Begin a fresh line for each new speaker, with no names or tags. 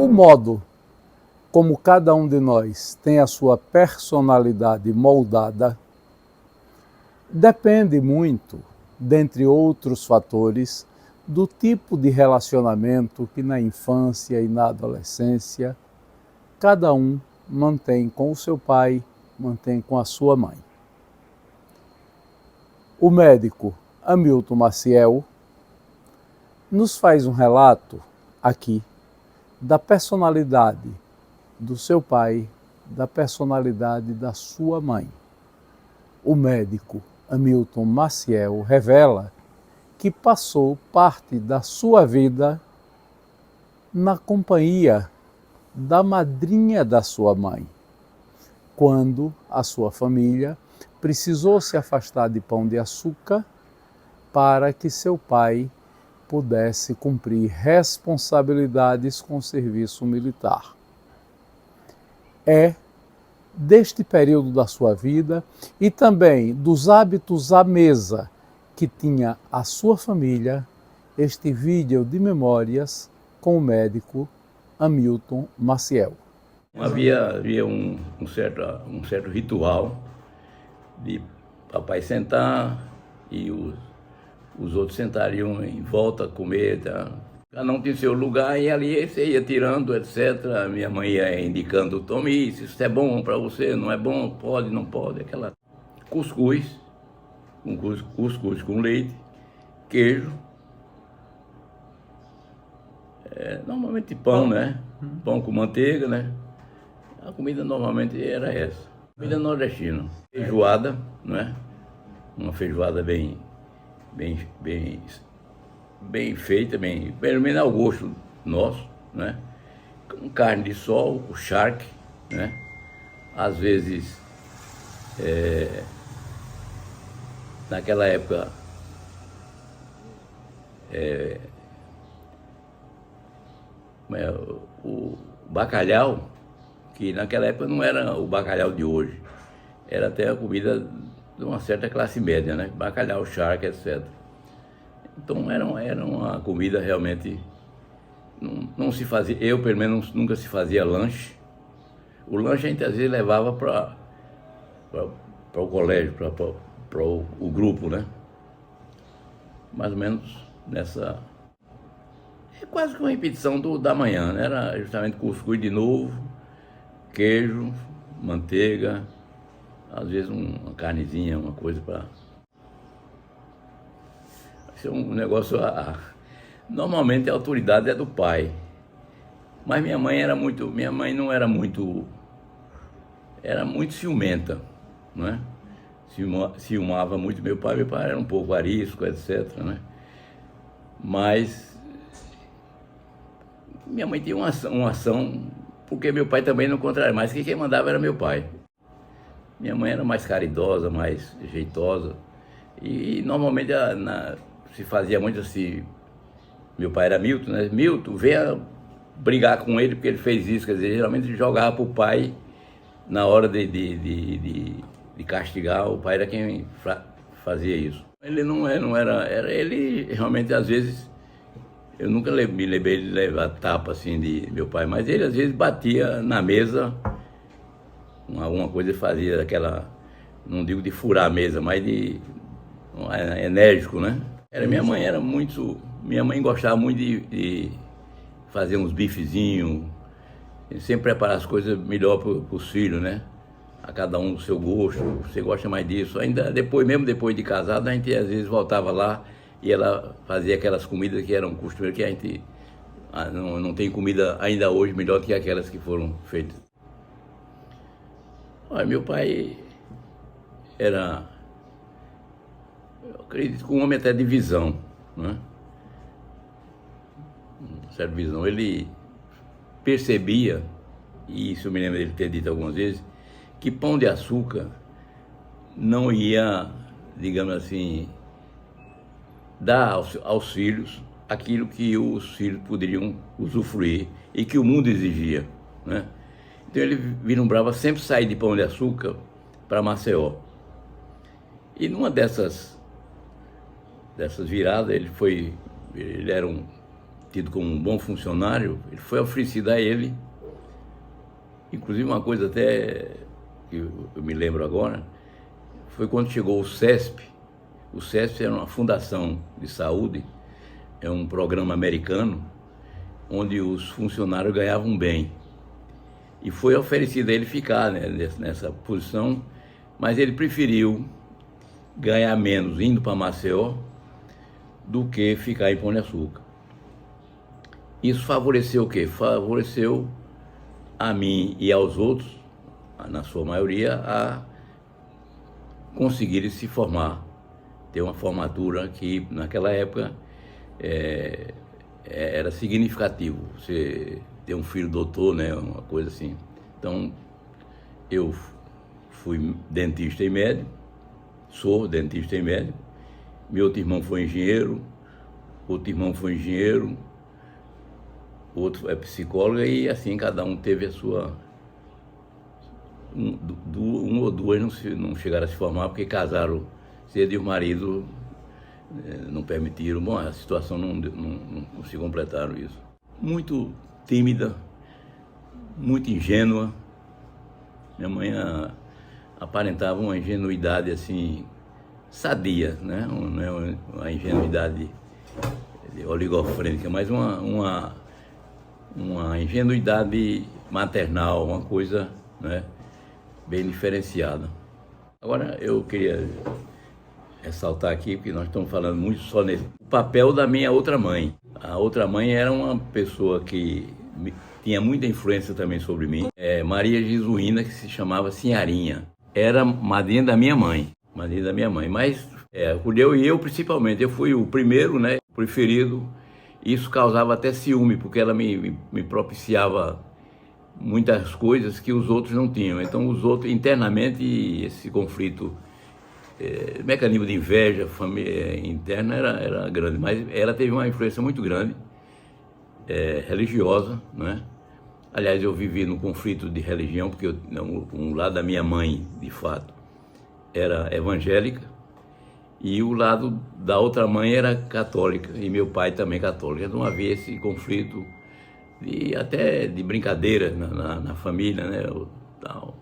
O modo como cada um de nós tem a sua personalidade moldada depende muito, dentre outros fatores, do tipo de relacionamento que na infância e na adolescência cada um mantém com o seu pai, mantém com a sua mãe. O médico Hamilton Maciel nos faz um relato aqui da personalidade do seu pai, da personalidade da sua mãe. O médico Hamilton Maciel revela que passou parte da sua vida na companhia da madrinha da sua mãe, quando a sua família precisou se afastar de Pão de Açúcar para que seu pai pudesse cumprir responsabilidades com o serviço militar. É deste período da sua vida e também dos hábitos à mesa que tinha a sua família, este vídeo de memórias com o médico Hamilton Maciel.
Havia um certo ritual de papai sentar e os outros sentariam em volta a comer, tá? Cada um tinha seu lugar e ali você ia tirando, etc. Minha mãe ia indicando, tome isso é bom para você, não é bom, pode, não pode, aquela cuscuz com leite, queijo, normalmente pão, né? Pão com manteiga, né? A comida normalmente era essa. Comida nordestina. Feijoada, não é? Uma feijoada bem feita, pelo menos ao gosto nosso, né? Com carne de sol, o charque, né? Às vezes, naquela época, o bacalhau, que naquela época não era o bacalhau de hoje, era até a comida de uma certa classe média, né? Bacalhau, charque, etc. Então era uma comida realmente, não se fazia, eu pelo menos nunca se fazia lanche. O lanche a gente às vezes levava para o colégio, para o grupo, né? Mais ou menos nessa... É quase que uma repetição da manhã, né? Era justamente cuscuz de novo, queijo, manteiga, às vezes uma carnezinha, uma coisa para... Isso é um negócio... Normalmente a autoridade é do pai, mas minha mãe não era muito... Era muito ciumenta, não é? Ciumava muito meu pai era um pouco arisco, etc, né? Mas minha mãe tinha uma ação, porque meu pai também não contraria, mas quem mandava era meu pai. Minha mãe era mais caridosa, mais jeitosa, e normalmente se fazia muito assim, meu pai era Milton, né? Milton, venha brigar com ele porque ele fez isso, quer dizer, geralmente jogava pro pai na hora de castigar, o pai era quem fazia isso. Ele não era ele realmente às vezes, eu nunca me lembrei de levar tapa assim de meu pai, mas ele às vezes batia na mesa, alguma coisa ele fazia daquela, não digo de furar a mesa, mas de enérgico, né? Minha mãe gostava muito de fazer uns bifezinhos, sempre preparar as coisas melhor para os filhos, né? A cada um do seu gosto, você gosta mais disso. Ainda mesmo depois de casado, a gente às vezes voltava lá e ela fazia aquelas comidas que eram costumeiras, que a gente não tem comida ainda hoje melhor do que aquelas que foram feitas. Olha, meu pai era, eu acredito que um homem até de visão, né? Certa visão. Ele percebia, e isso eu me lembro dele ter dito algumas vezes, que Pão de Açúcar não ia, digamos assim, dar aos filhos aquilo que os filhos poderiam usufruir e que o mundo exigia, né? Então ele vislumbrava sempre sair de Pão de Açúcar para Maceió. E numa dessas viradas, ele era um tido como um bom funcionário, ele foi oferecido a ele, inclusive uma coisa até que eu me lembro agora, foi quando chegou o CESP. O CESP era uma fundação de saúde, é um programa americano, onde os funcionários ganhavam bem. E foi oferecido a ele ficar, né, nessa posição, mas ele preferiu ganhar menos indo para Maceió do que ficar em Pão de Açúcar. Isso favoreceu o quê? Favoreceu a mim e aos outros, na sua maioria, a conseguirem se formar, ter uma formatura que naquela época era significativo, você ter um filho doutor, né, uma coisa assim. Então, eu fui dentista e médico, sou dentista e médico, meu outro irmão foi engenheiro, outro irmão foi engenheiro, outro é psicólogo, e assim cada um teve a sua... Um ou duas não chegaram a se formar porque casaram cedo e o marido não permitiram. Bom, a situação não se completaram isso. Muito tímida, muito ingênua. Minha mãe aparentava uma ingenuidade assim, sadia, né? Não é uma ingenuidade oligofrênica, mas uma ingenuidade maternal, uma coisa, né, bem diferenciada. Agora eu queria ressaltar aqui, porque nós estamos falando muito só nesse o papel da minha outra mãe. A outra mãe era uma pessoa que tinha muita influência também sobre mim, Maria Jesuína, que se chamava Sinharinha. Era madrinha da minha mãe, mas eu principalmente, eu fui o primeiro, né, preferido. Isso causava até ciúme, porque ela me propiciava muitas coisas que os outros não tinham. Então os outros, internamente, esse conflito, mecanismo de inveja interna era grande, mas ela teve uma influência muito grande, religiosa, né? Aliás, eu vivi no conflito de religião, porque um lado da minha mãe, de fato, era evangélica, e o lado da outra mãe era católica, e meu pai também católico. Então havia esse conflito, até de brincadeira na família, né? Tal.